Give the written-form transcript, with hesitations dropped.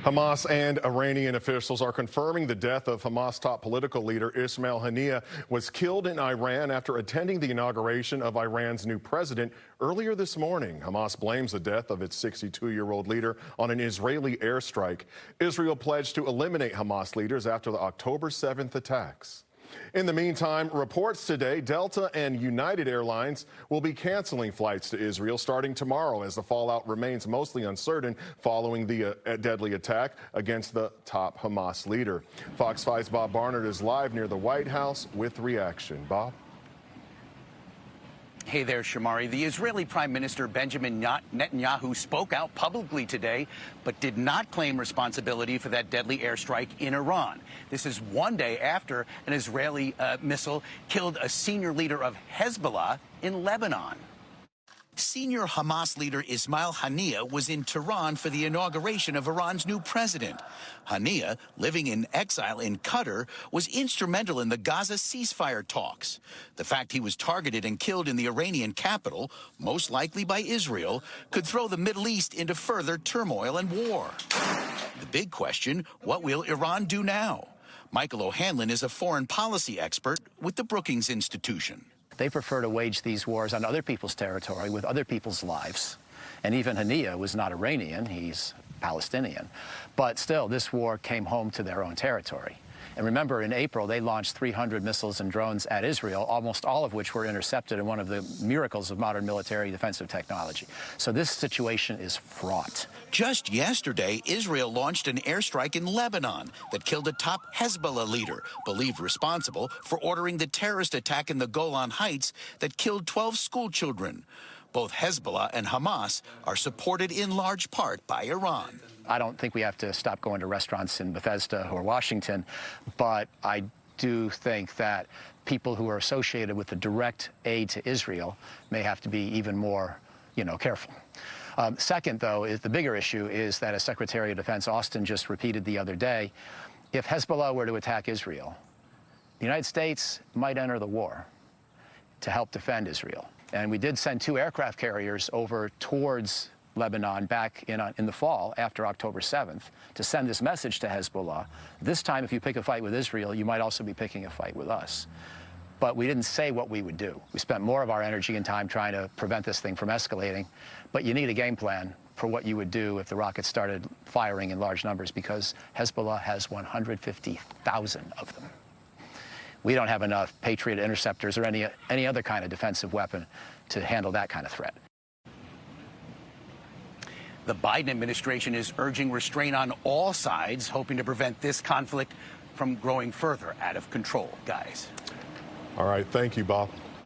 Hamas and Iranian officials are confirming the death of Hamas top political leader Ismail Haniyeh was killed in Iran after attending the inauguration of Iran's new president earlier this morning. Hamas blames the death of its 62-year-old leader on an Israeli airstrike. Israel pledged to eliminate Hamas leaders after the October 7th attacks. In the meantime, reports today Delta and United Airlines will be canceling flights to Israel starting tomorrow as the fallout remains mostly uncertain following the deadly attack against the top Hamas leader. Fox 5's Bob Barnard is live near the White House with reaction. Bob? Hey there, Shamari. The Israeli Prime Minister Benjamin Netanyahu spoke out publicly today, but did not claim responsibility for that deadly airstrike in Iran. This is one day after an Israeli missile killed a senior leader of Hezbollah in Lebanon. Senior Hamas leader Ismail Haniyeh was in Tehran for the inauguration of Iran's new president. Haniyeh, living in exile in Qatar, was instrumental in the Gaza ceasefire talks. The fact he was targeted and killed in the Iranian capital, most likely by Israel, could throw the Middle East into further turmoil and war. The big question, what will Iran do now? Michael O'Hanlon is a foreign policy expert with the Brookings Institution. They prefer to wage these wars on other people's territory with other people's lives. And even Haniyeh was not Iranian, he's Palestinian. But still, this war came home to their own territory. And remember, in April, they launched 300 missiles and drones at Israel, almost all of which were intercepted in one of the miracles of modern military defensive technology. So this situation is fraught. Just yesterday, Israel launched an airstrike in Lebanon that killed a top Hezbollah leader, believed responsible for ordering the terrorist attack in the Golan Heights that killed 12 school children. Both Hezbollah and Hamas are supported in large part by Iran. I don't think we have to stop going to restaurants in Bethesda or Washington, but I do think that people who are associated with the direct aid to Israel may have to be even more, careful. Second, though, is the bigger issue is that, as Secretary of Defense Austin just repeated the other day, if Hezbollah were to attack Israel, the United States might enter the war to help defend Israel. And we did send 2 aircraft carriers over towards Lebanon back in the fall after October 7th to send this message to Hezbollah. This time, if you pick a fight with Israel, you might also be picking a fight with us. But we didn't say what we would do. We spent more of our energy and time trying to prevent this thing from escalating. But you need a game plan for what you would do if the rockets started firing in large numbers, because Hezbollah has 150,000 of them. We don't have enough Patriot interceptors or any other kind of defensive weapon to handle that kind of threat. The Biden administration is urging restraint on all sides, hoping to prevent this conflict from growing further out of control. Guys. All right. Thank you, Bob.